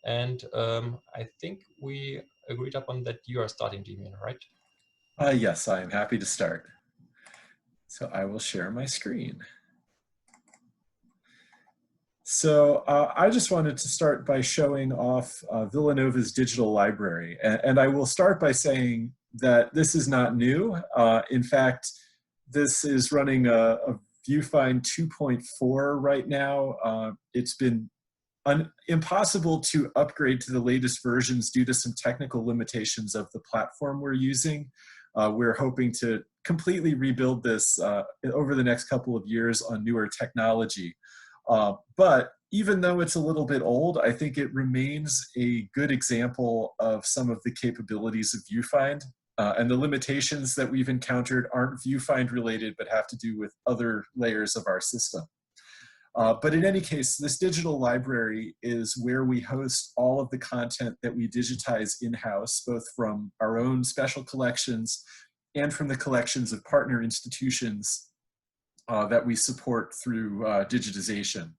And I think we agreed upon that you are starting, Damien, right? Yes, I am happy to start. So I will share my screen. So I just wanted to start by showing off Villanova's digital library. And I will start by saying that this is not new. In fact, this is running a VuFind 2.4 right now. It's been impossible to upgrade to the latest versions due to some technical limitations of the platform we're using. We're hoping to completely rebuild this over the next couple of years on newer technology. But even though it's a little bit old, I think it remains a good example of some of the capabilities of VuFind. And the limitations that we've encountered aren't VuFind related, but have to do with other layers of our system. But in any case, this digital library is where we host all of the content that we digitize in-house, both from our own special collections and from the collections of partner institutions that we support through digitization.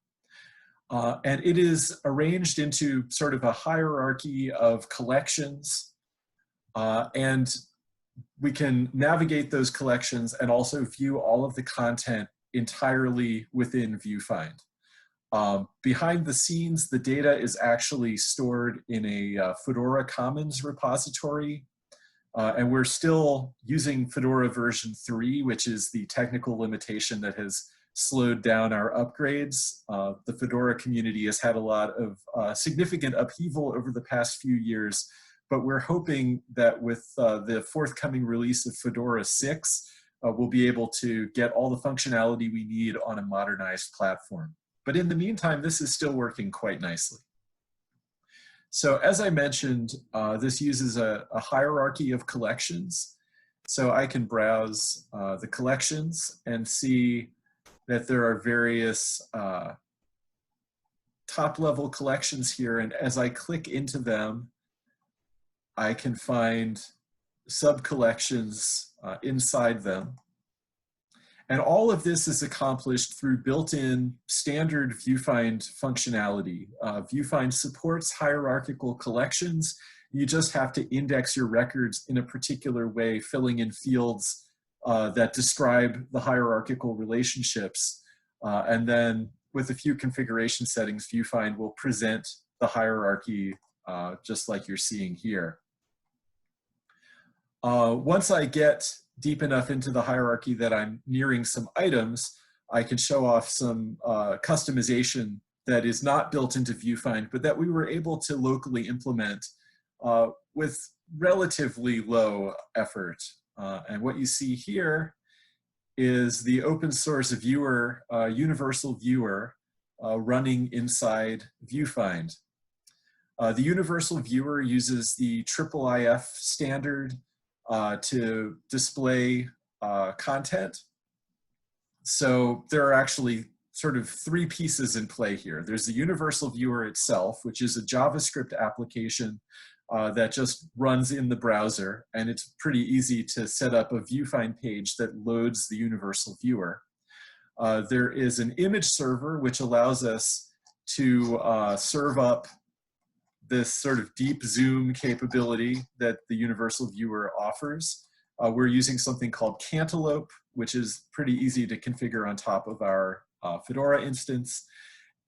And it is arranged into sort of a hierarchy of collections, and we can navigate those collections and also view all of the content entirely within VuFind. Behind the scenes, the data is actually stored in a Fedora Commons repository, and we're still using Fedora version 3, which is the technical limitation that has slowed down our upgrades. The Fedora community has had a lot of significant upheaval over the past few years, but we're hoping that with the forthcoming release of Fedora 6, we'll be able to get all the functionality we need on a modernized platform. But in the meantime, this is still working quite nicely. So as I mentioned, this uses a hierarchy of collections. So I can browse the collections and see that there are various top-level collections here. And as I click into them, I can find sub-collections inside them. And all of this is accomplished through built-in standard VuFind functionality. VuFind supports hierarchical collections. You just have to index your records in a particular way, filling in fields that describe the hierarchical relationships. And then with a few configuration settings, VuFind will present the hierarchy just like you're seeing here. Once I get deep enough into the hierarchy that I'm nearing some items, I can show off some customization that is not built into VuFind, but that we were able to locally implement with relatively low effort. And what you see here is the open source viewer, universal viewer, running inside VuFind. The universal viewer uses the IIIF standard to display content. So there are actually sort of three pieces in play here. There's the universal viewer itself, which is a JavaScript application that just runs in the browser, and it's pretty easy to set up a VuFind page that loads the universal viewer. There is an image server, which allows us to serve up this sort of deep zoom capability that the universal viewer offers. We're using something called Catalogue, which is pretty easy to configure on top of our Fedora instance.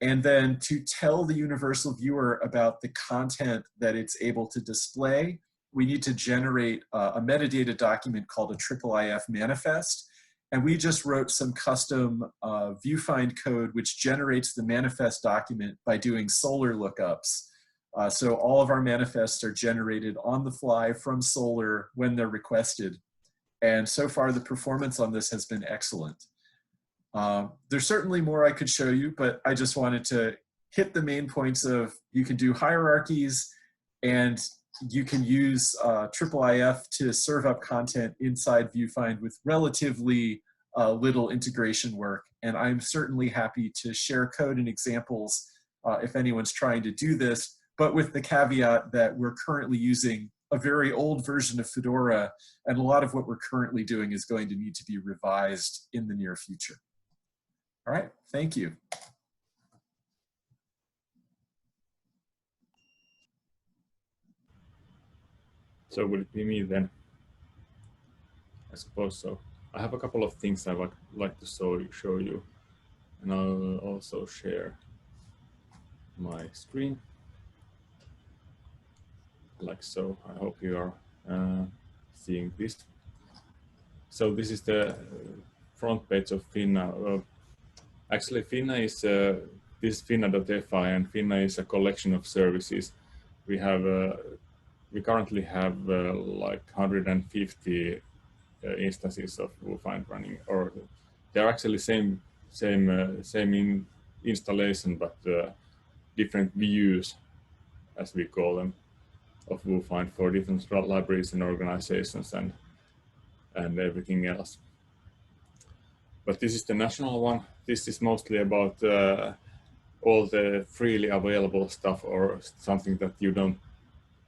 And then to tell the universal viewer about the content that it's able to display, we need to generate a metadata document called a IIIF manifest. And we just wrote some custom VuFind code which generates the manifest document by doing Solar lookups. So all of our manifests are generated on the fly from Solar when they're requested. And so far, the performance on this has been excellent. There's certainly more I could show you, but I just wanted to hit the main points of you can do hierarchies, and you can use IIIF to serve up content inside VuFind with relatively little integration work. And I'm certainly happy to share code and examples if anyone's trying to do this, but with the caveat that we're currently using a very old version of Fedora, and a lot of what we're currently doing is going to need to be revised in the near future. All right, thank you. So will it be me then? I suppose so. I have a couple of things I would like to show you, and I'll also share my screen like so. I hope you are seeing this. So this is the front page of Finna. Actually, Finna is this Finna.fi, and Finna is a collection of services. We have we currently have like 150 instances of VuFind running, or they're actually same installation, but different views, as we call them, of VuFind for different libraries and organizations and everything else. But this is the national one. This is mostly about all the freely available stuff, or something that you don't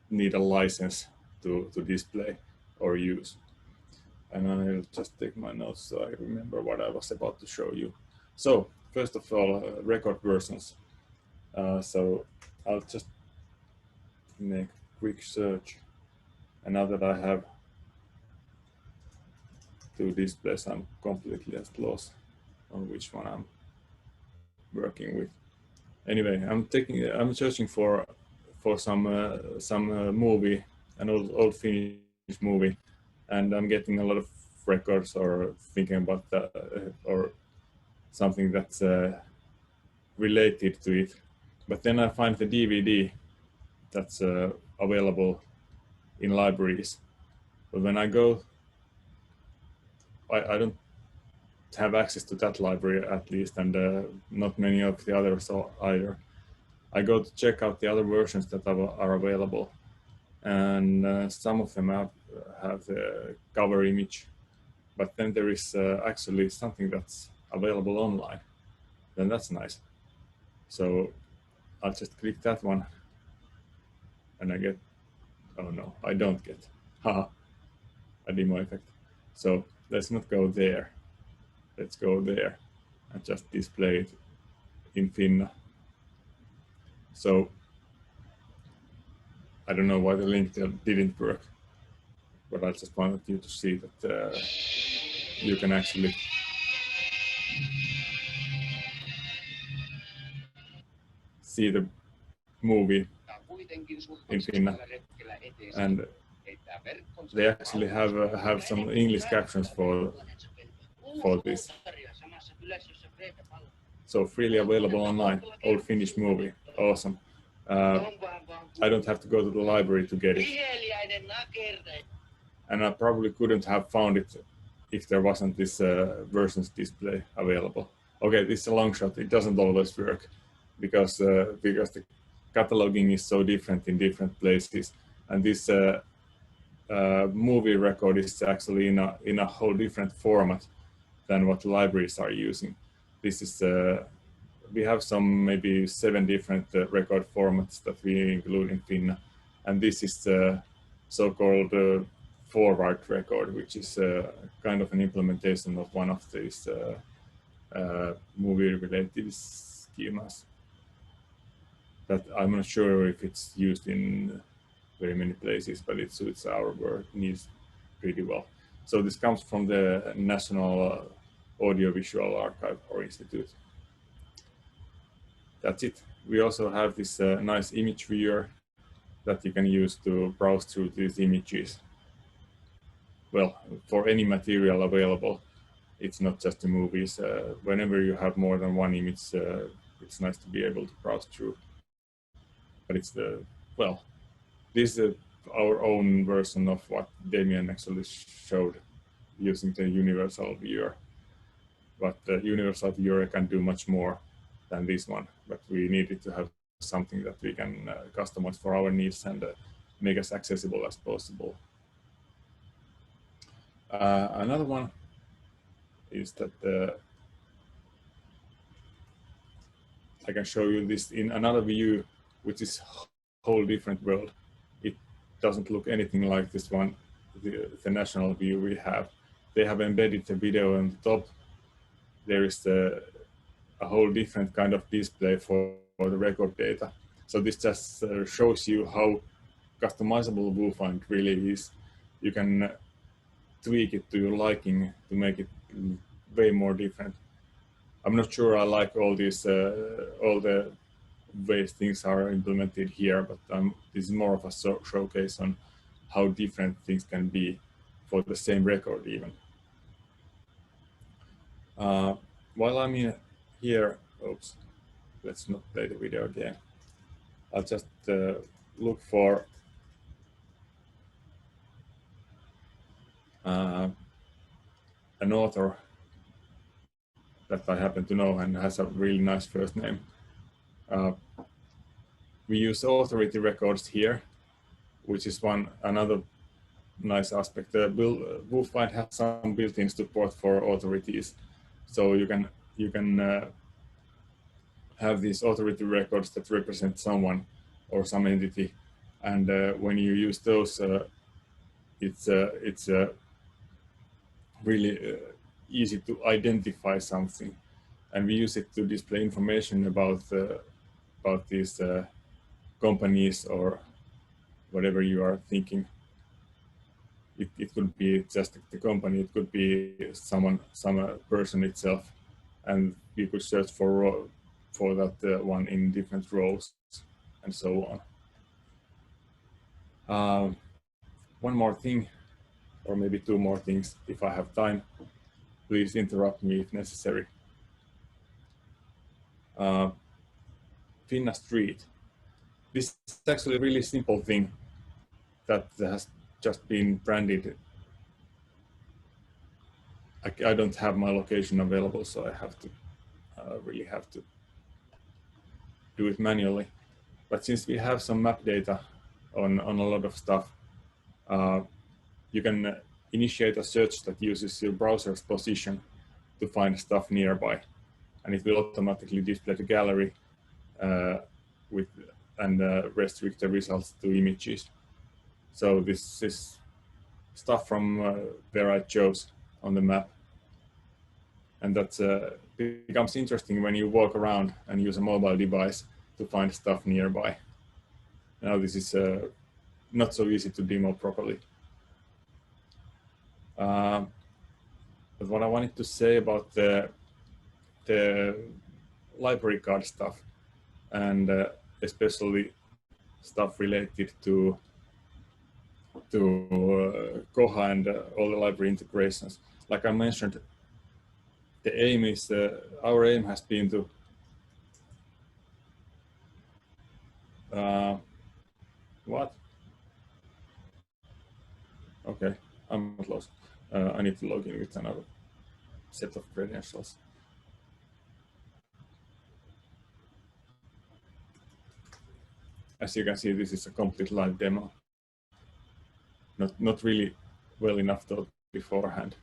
need a license to display or use. And I'll just take my notes so I remember what I was about to show you. So first of all, record versions. So I'll just make a quick search. And now that I have two displays, I'm completely at loss on which one I'm working with. Anyway, I'm searching for some movie, an old Finnish movie, and I'm getting a lot of records, or thinking about that, or something that's related to it. But then I find the DVD that's available in libraries. But when I go, I don't have access to that library, at least, and not many of the others either. I go to check out the other versions that are available, and some of them have the cover image, but then there is actually something that's available online. Then that's nice. So I'll just click that one, and I get, oh no, I don't get, haha, a demo effect. So let's not go there. Let's go there and just display it in Finna. So I don't know why the link didn't work, but I just wanted you to see that you can actually see the movie in Finna, and they actually have some English captions for this. So freely available online, old Finnish movie, awesome. I don't have to go to the library to get it, and I probably couldn't have found it if there wasn't this versions display available. Okay, this is a long shot. It doesn't always work because the cataloging is so different in different places, and this movie record is actually in a whole different format than what libraries are using. This is we have some maybe 7 different record formats that we include in Finna, and this is the so-called forward record, which is kind of an implementation of one of these movie-related schemas. That I'm not sure if it's used in very many places, but it suits our work needs pretty well. So this comes from the National Audiovisual Archive or Institute. That's it. We also have this nice image viewer that you can use to browse through these images. Well, for any material available, it's not just the movies. Whenever you have more than one image, it's nice to be able to browse through. But it's well, this is our own version of what Damien actually showed using the universal viewer. But the universal viewer can do much more than this one, but we needed to have something that we can customize for our needs and make as accessible as possible. Another one is that I can show you this in another view, which is a whole different world. It doesn't look anything like this one, the national view we have. They have embedded the video on the top. There is a whole different kind of display for the record data. So this just shows you how customizable VuFind really is. You can tweak it to your liking to make it way more different. I'm not sure I like all these, all the ways things are implemented here, but this is more of a showcase on how different things can be for the same record even. While I'm here, oops, let's not play the video again. I'll just look for an author that I happen to know and has a really nice first name. We use authority records here, which is another nice aspect. VuFind has some built-in support for authorities, so you can have these authority records that represent someone or some entity, and when you use those, it's really easy to identify something, and we use it to display information about these companies or whatever you are thinking. It could be just the company, it could be some person itself, and you could search for that one in different rows and so on. One more thing, or maybe two more things if I have time. Please interrupt me if necessary. Finna Street. This is actually a really simple thing that has just been branded. I don't have my location available, so I have to really have to do it manually. But since we have some map data on a lot of stuff, you can initiate a search that uses your browser's position to find stuff nearby, and it will automatically display the gallery and restrict the results to images. So this is stuff from where I chose on the map, and that becomes interesting when you walk around and use a mobile device to find stuff nearby. Now this is not so easy to demo properly. But what I wanted to say about the library card stuff, and especially stuff related to Koha and all the library integrations. Like I mentioned, the aim is, our aim has been to what? Okay, I'm not lost. I need to log in with another set of credentials. As you can see, this is a complete live demo. Not really well enough thought beforehand,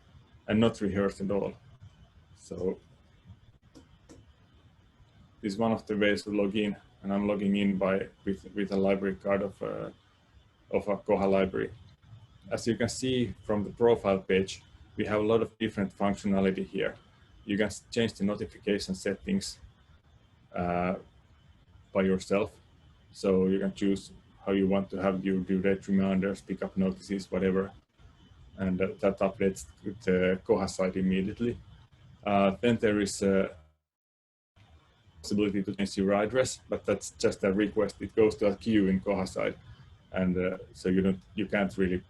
and not rehearsed at all. So this is one of the ways to log in, and I'm logging in with a library card of a Koha library. As you can see from the profile page, we have a lot of different functionality here. You can change the notification settings by yourself. So you can choose how you want to have your due date reminders, pickup notices, whatever. And that updates the Koha site immediately. Then there is a possibility to change your address, but that's just a request. It goes to a queue in Koha site. And so you can't really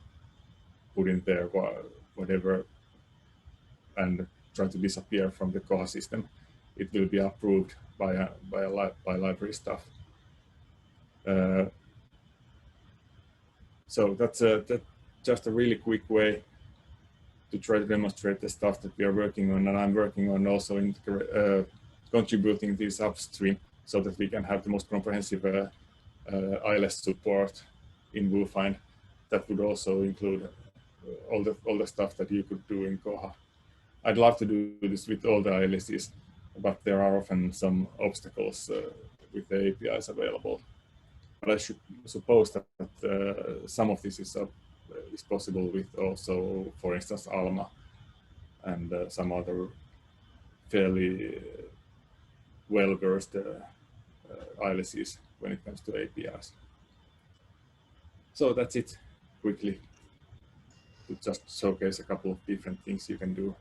put in there whatever and try to disappear from the Koha system. It will be approved by library staff. So that's just a really quick way to try to demonstrate the stuff that we are working on, and I'm working on also in contributing this upstream so that we can have the most comprehensive ILS support in VuFind. That would also include all the stuff that you could do in Koha. I'd love to do this with all the ILSs, but there are often some obstacles with the APIs available. But I should suppose that some of this is possible with also, for instance, Alma and some other fairly well-versed ILSs when it comes to APIs. So that's it, quickly, to just showcase a couple of different things you can do.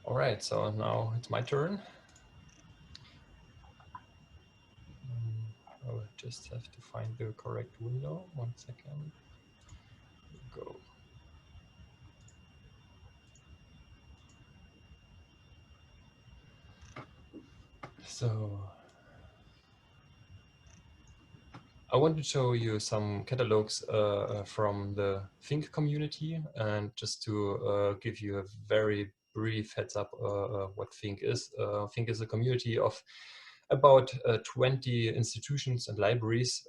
All right, so now it's my turn. I will just have to find the correct window. 1 second. Go. So I want to show you some catalogs from the FINC community, and just to give you a very brief heads up what FINC is. FINC is a community of about 20 institutions and libraries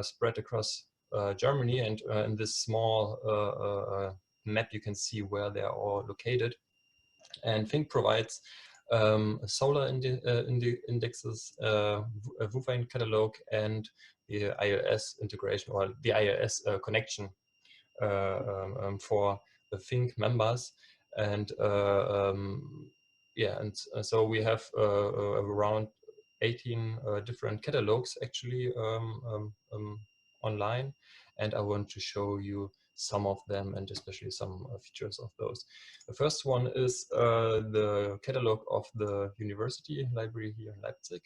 spread across Germany, and in this small map you can see where they are all located. And FINC provides solar indexes, a VuFind catalog, and the iOS integration, or the iOS connection for the FINC members. And yeah, and so we have around 18 different catalogs actually online, and I want to show you some of them, and especially some features of those. The first one is the catalog of the university library here in Leipzig,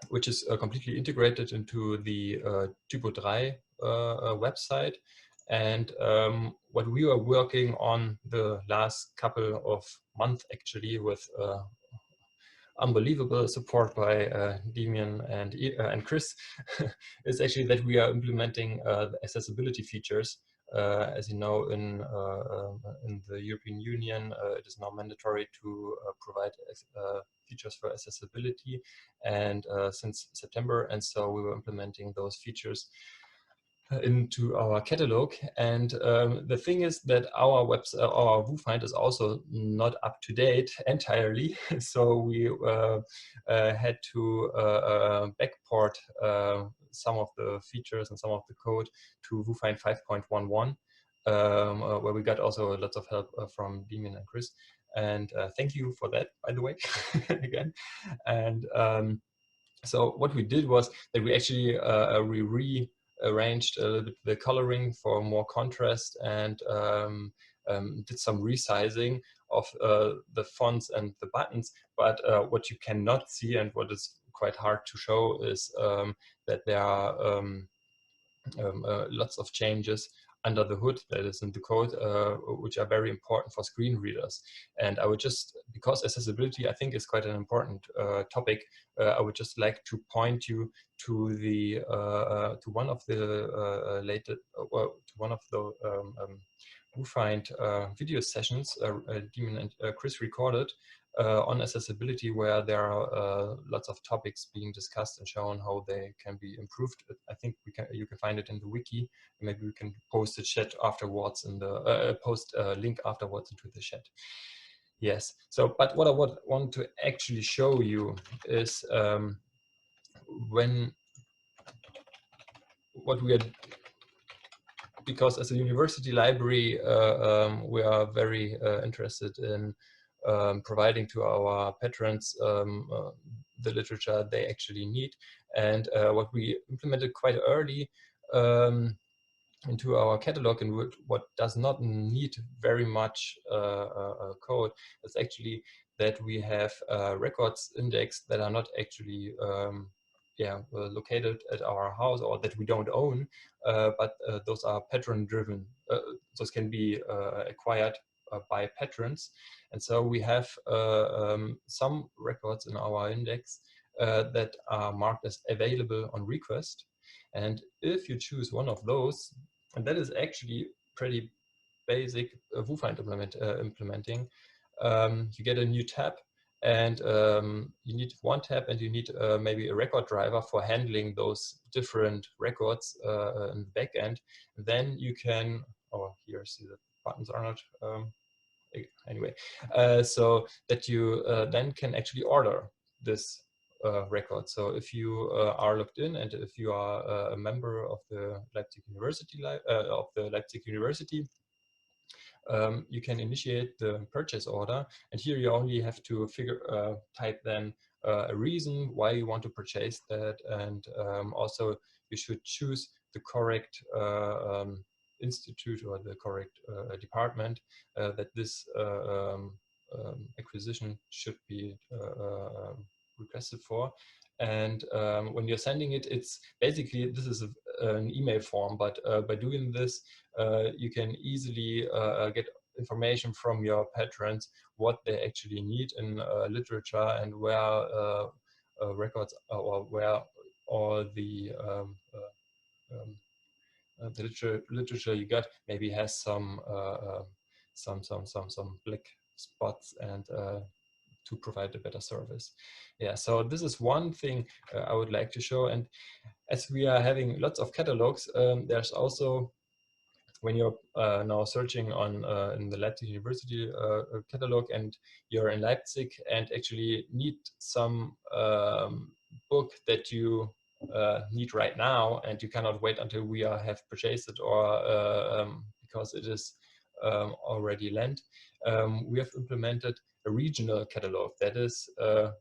which is completely integrated into the Typo 3 website. And what we were working on the last couple of months, actually, with unbelievable support by Demian and Chris, is actually that we are implementing the accessibility features. As you know, in the European Union, it is now mandatory to provide features for accessibility, and since September, and so we were implementing those features into our catalog. And the thing is that our website, our VuFind, is also not up to date entirely. So we had to backport some of the features and some of the code to VuFind 5.11, where we got also lots of help from Demian and Chris. And thank you for that, by the way, again. And so what we did was that we actually rearranged a little bit the coloring for more contrast, and did some resizing of the fonts and the buttons. But what you cannot see, and what is quite hard to show, is that there are lots of changes under the hood that is in the code, which are very important for screen readers. And I would just, because accessibility I think is quite an important topic, I would just like to point you to the to one of the latest, well, to one of the VuFind video sessions Demian and Chris recorded on accessibility, where there are lots of topics being discussed and shown how they can be improved. I think you can find it in the wiki. Maybe we can post the chat afterwards in the post link afterwards into the chat. Yes. So, but what I want to actually show you is what we are. Because as a university library, we are very interested in providing to our patrons the literature they actually need. And what we implemented quite early into our catalog, and what does not need very much code, is actually that we have records indexed that are not actually located at our house, or that we don't own, but those are patron driven. Those can be acquired by patrons. And so we have some records in our index that are marked as available on request. And if you choose one of those, and that is actually pretty basic VuFind implementing, you get a new tab. And you need one tab, and you need maybe a record driver for handling those different records in the back end. Then you can, oh, here, see the buttons are not, anyway, so that you then can actually order this record. So if you are logged in, and if you are a member of the Leipzig University, you can initiate the purchase order, and here you only have to type then a reason why you want to purchase that, and also you should choose the correct institute or the correct department that this acquisition should be requested for. And when you're sending it, it's basically, this is an email form, but by doing this, you can easily get information from your patrons what they actually need in literature, and where records or where all the literature you got maybe has some black spots, and to provide a better service. Yeah, so this is one thing I would like to show. And as we are having lots of catalogs, there's also, when you're now searching on in the Leipzig University catalog, and you're in Leipzig and actually need some book that you need right now, and you cannot wait until we have purchased it, or because it is already lent, we have implemented a regional catalog, that is the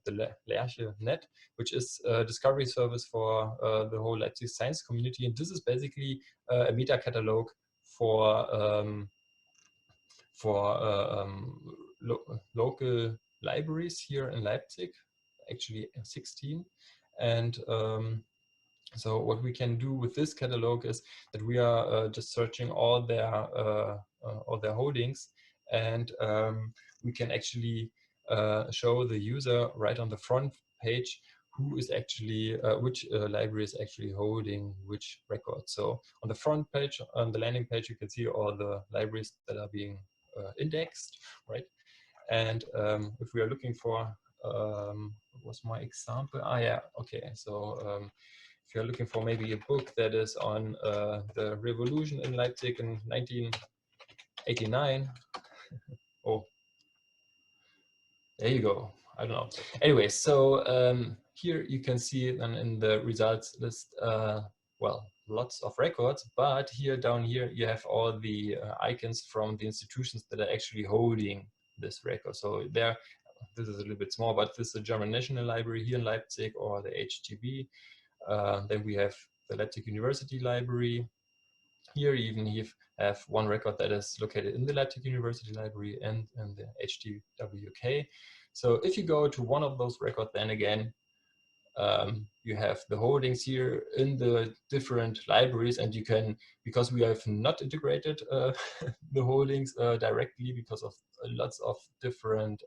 Lerche Net, which is a discovery service for the whole Leipzig science community. And this is basically a meta catalog for local libraries here in Leipzig, actually 16. And so what we can do with this catalog is that we are just searching all their holdings, and we can actually show the user right on the front page who is actually, which library is actually holding which record. So on the front page, on the landing page, you can see all the libraries that are being indexed, right? And if we are looking for, what was my example? Ah, yeah, okay. So if you're looking for maybe a book that is on the revolution in Leipzig in 1989, oh, there you go. I don't know. Anyway, so here you can see then in the results list, well, lots of records, but here down here you have all the icons from the institutions that are actually holding this record. So there, this is a little bit small, but this is the German National Library here in Leipzig, or the HGB. Then we have the Leipzig University Library. Here you even have one record that is located in the Leipzig University Library and in the HTWK. So if you go to one of those records, then again, you have the holdings here in the different libraries, and you can, because we have not integrated the holdings directly because of lots of different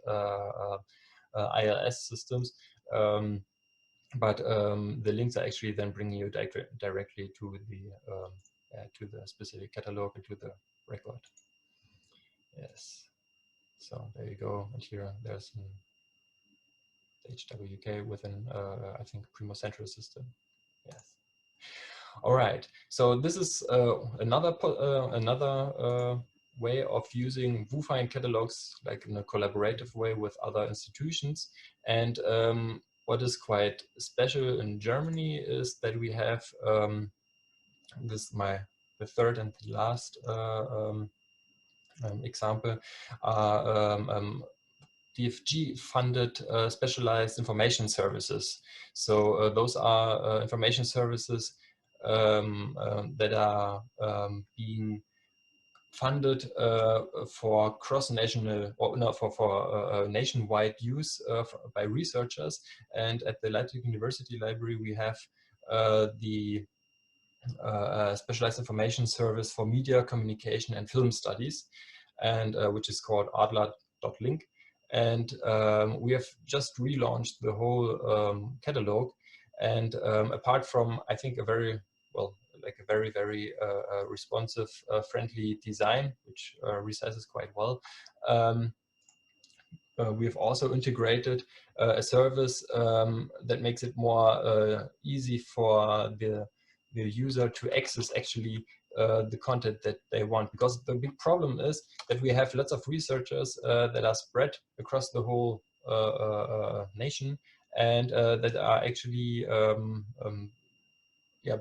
ILS systems, but the links are actually then bringing you directly to the specific catalog and to the record. Yes. So there you go. And here there's an HWK with an I think Primo Central system. Yes. All right. So this is another way of using VuFind catalogs, like in a collaborative way with other institutions. And what is quite special in Germany is that we have the third and the last example DFG funded specialized information services. So those are information services that are being funded for cross-national, or no, for nationwide use by researchers. And at the Leipzig University Library, we have the specialized information service for media, communication, and film studies, and which is called adler.link. And we have just relaunched the whole catalog. And apart from, I think, a very, well, like a very, very responsive, friendly design, which resizes quite well, we've also integrated a service that makes it more easy for the user to access actually the content that they want. Because the big problem is that we have lots of researchers that are spread across the whole nation, and that are actually yeah,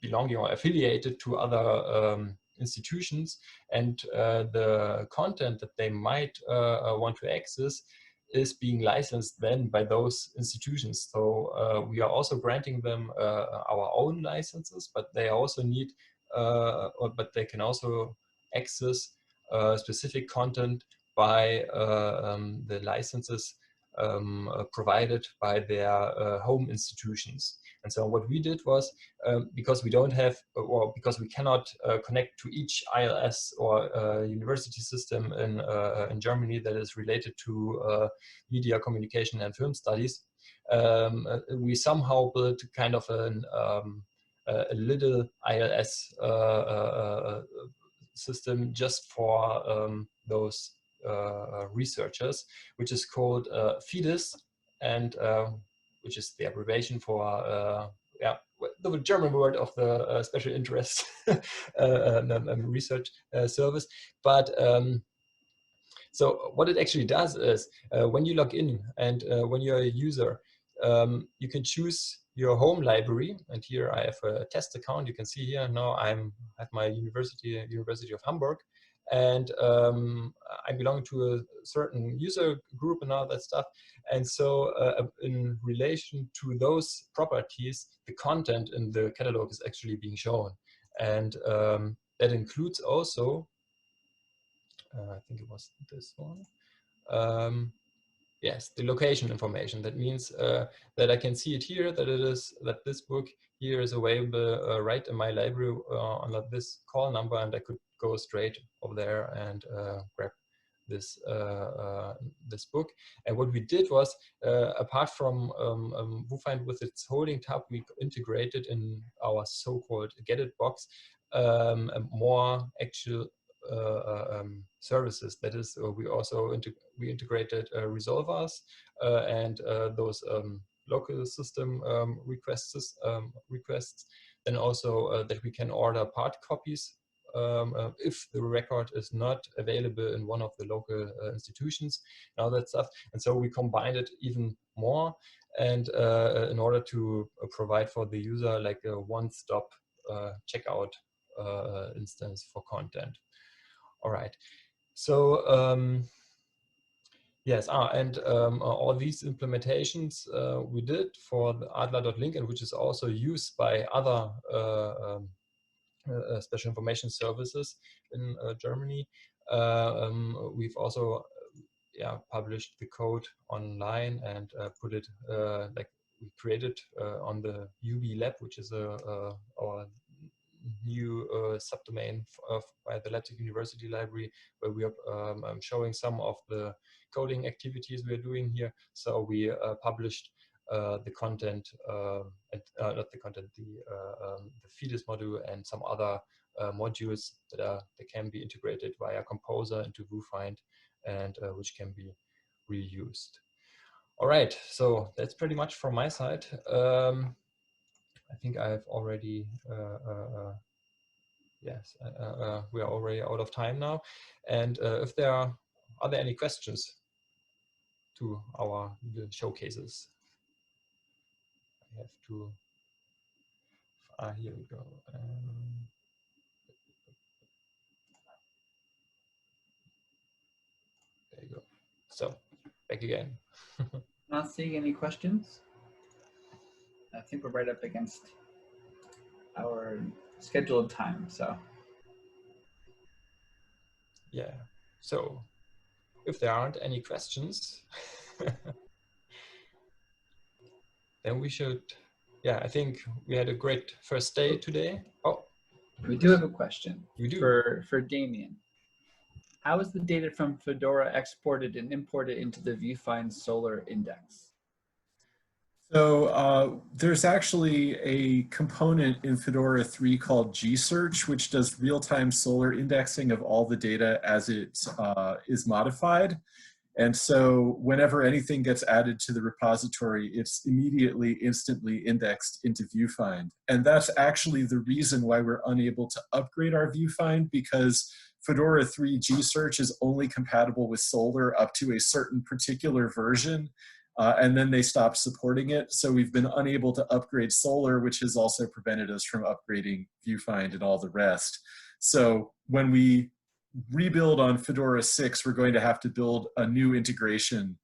belonging or affiliated to other institutions, and the content that they might want to access is being licensed then by those institutions. So we are also granting them our own licenses, but they also need, but they can also access specific content by the licenses provided by their home institutions. And so what we did was, because we don't have, or because we cannot connect to each ILS or university system in Germany that is related to media communication and film studies, we somehow built kind of a little ILS system just for those researchers, which is called FIDES, and which is the abbreviation for the German word of the special interest research service. But so what it actually does is, when you log in and when you're a user, you can choose your home library. And here I have a test account. You can see here now I'm at my University of Hamburg, and I belong to a certain user group and all that stuff. And so in relation to those properties, the content in the catalog is actually being shown. And that includes also, I think it was this one. Yes, the location information. That means that I can see it here, that this book here is available right in my library on this call number, and I could go straight over there and grab this this book. And what we did was, apart from VuFind with its holding tab, we integrated in our so-called Get It box more actual services. That is, we also integrated resolvers and those local system requests, and also that we can order part copies if the record is not available in one of the local institutions, and all that stuff. And so we combined it even more, and in order to provide for the user like a one-stop checkout instance for content. All right, so yes, and all these implementations we did for the adler.link, and which is also used by other special information services in Germany. We've also published the code online and put it like we created on the UB lab, which is our new subdomain by the Leipzig University Library, where we are showing some of the coding activities we are doing here. So we published the content, not the content, the FIDES module and some other modules that can be integrated via Composer into VuFind, and which can be reused. All right, so that's pretty much from my side. I think I've already, yes, we are already out of time now. And if there are there any questions to our showcases? I have to, here we go. There you go. So back again. Not seeing any questions. I think we're right up against our scheduled time, so. Yeah, so if there aren't any questions, then we should, yeah, I think we had a great first day today. Oh, we do have a question. We do. For Damien. How is the data from Fedora exported and imported into the Viewfind Solar Index? So there's actually a component in Fedora 3 called gsearch, which does real-time solar indexing of all the data as it is modified. And so whenever anything gets added to the repository, it's immediately, instantly indexed into Viewfind. And that's actually the reason why we're unable to upgrade our Viewfind, because Fedora 3 gsearch is only compatible with Solar up to a certain particular version. And then they stopped supporting it. So we've been unable to upgrade Solar, which has also prevented us from upgrading Viewfind and all the rest. So when we rebuild on Fedora 6, we're going to have to build a new integration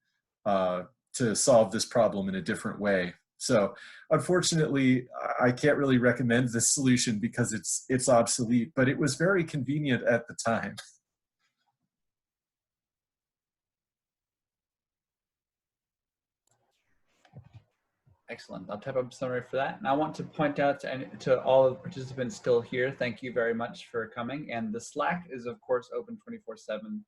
to solve this problem in a different way. So unfortunately, I can't really recommend this solution because it's obsolete, but it was very convenient at the time. Excellent. I'll type up a summary for that. And I want to point out to all of the participants still here, thank you very much for coming. And the Slack is, of course, open 24/7.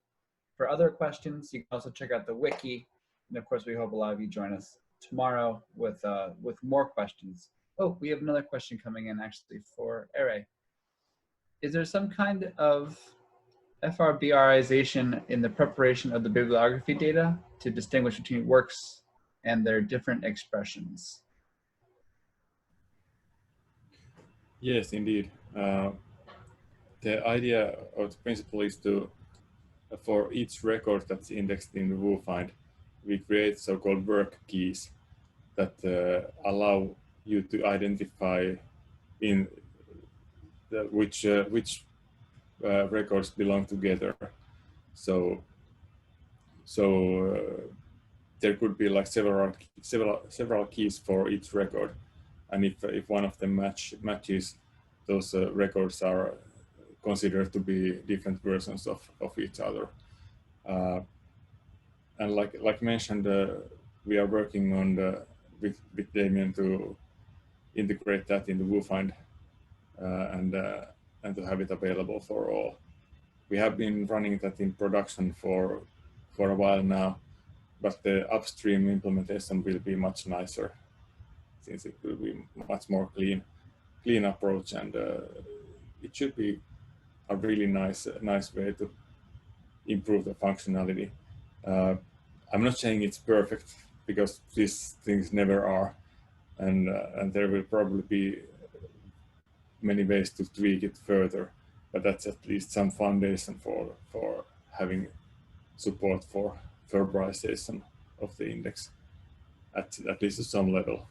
For other questions, you can also check out the wiki. And of course, we hope a lot of you join us tomorrow with more questions. Oh, we have another question coming in actually for Ere. Is there some kind of FRBRization in the preparation of the bibliography data to distinguish between works and their different expressions? Yes, indeed. The idea or the principle is to, for each record that's indexed in the VuFind, we create so-called work keys that allow you to identify in which records belong together. So there could be like several keys for each record, and if one of them matches, those records are considered to be different versions of each other. And like mentioned, we are working on with Damien to integrate that in the VuFind and to have it available for all. We have been running that in production for a while now, but the upstream implementation will be much nicer, since it will be much more clean approach, and it should be a really nice way to improve the functionality. I'm not saying it's perfect, because these things never are, and there will probably be many ways to tweak it further, but that's at least some foundation for having support for verbalization of the index at least to some level.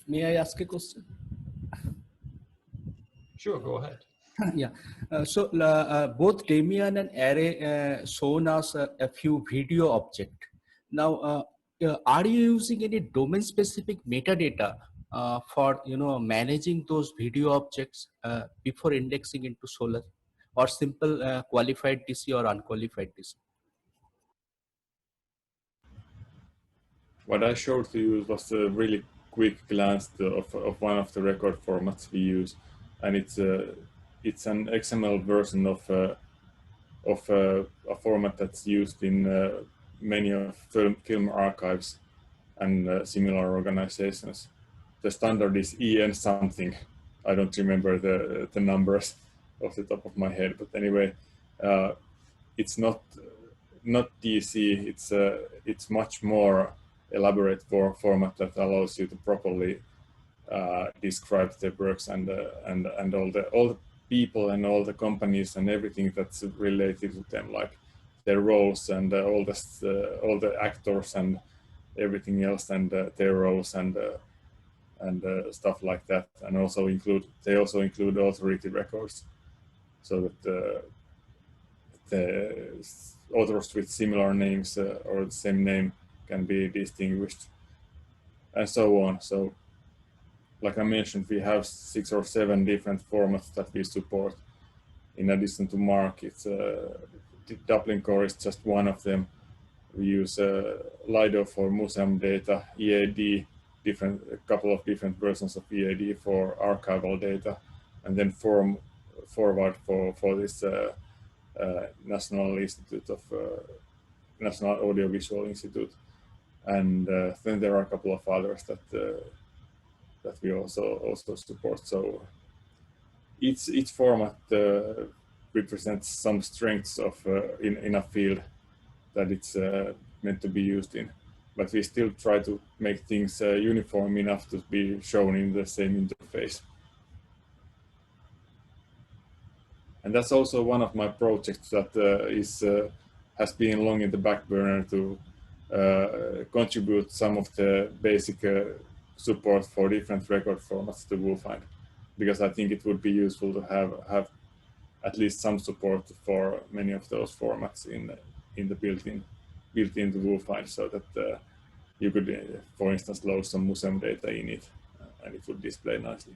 May I ask a question? Sure, go ahead. Yeah. So both Damien and Array shown us a few video object. Now, are you using any domain-specific metadata for managing those video objects before indexing into Solar, or simple qualified DC or unqualified DC? What I showed to you was a really quick glance of one of the record formats we use, and it's an XML version of a format that's used in many of film archives and similar organizations. The standard is EN something. I don't remember the numbers off the top of my head, but anyway, it's not DC. It's much more elaborate format that allows you to properly describe the works and all the people and all the companies and everything that's related to them, like their roles and all the actors and everything else, and their roles and stuff like that. And also they also include authority records, so that the authors with similar names or the same name can be distinguished, and so on. So, like I mentioned, we have 6 or 7 different formats that we support. In addition to MARC, the Dublin core is just one of them. We use Lido for museum data, EAD, a couple of different versions of EAD for archival data, and then forward for this National Audiovisual Institute, and then there are a couple of others that we also support. So each format represents some strengths of in a field that it's meant to be used in, but we still try to make things uniform enough to be shown in the same interface. And that's also one of my projects that has been long in the back burner to contribute some of the basic support for different record formats to VuFind, because I think it would be useful to have at least some support for many of those formats in the built-in to VuFind, so that you could, for instance, load some museum data in it, and it would display nicely.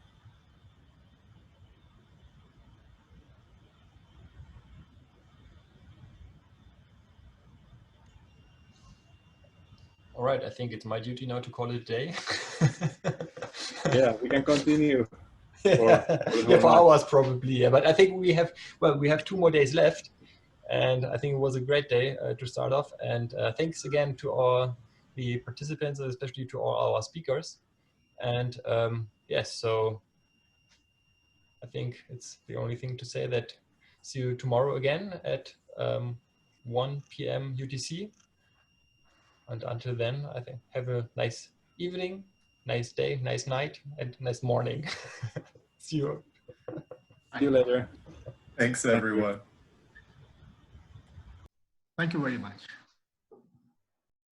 All right, I think it's my duty now to call it a day. Yeah, we can continue. For hours probably, yeah. But I think we have 2 more days left, and I think it was a great day to start off. And thanks again to all the participants, especially to all our speakers. And yes, so I think it's the only thing to say that see you tomorrow again at 1 p.m. UTC. And until then, I think have a nice evening, nice day, nice night, and nice morning. See you. See you later. Thanks, everyone. Thank you very much.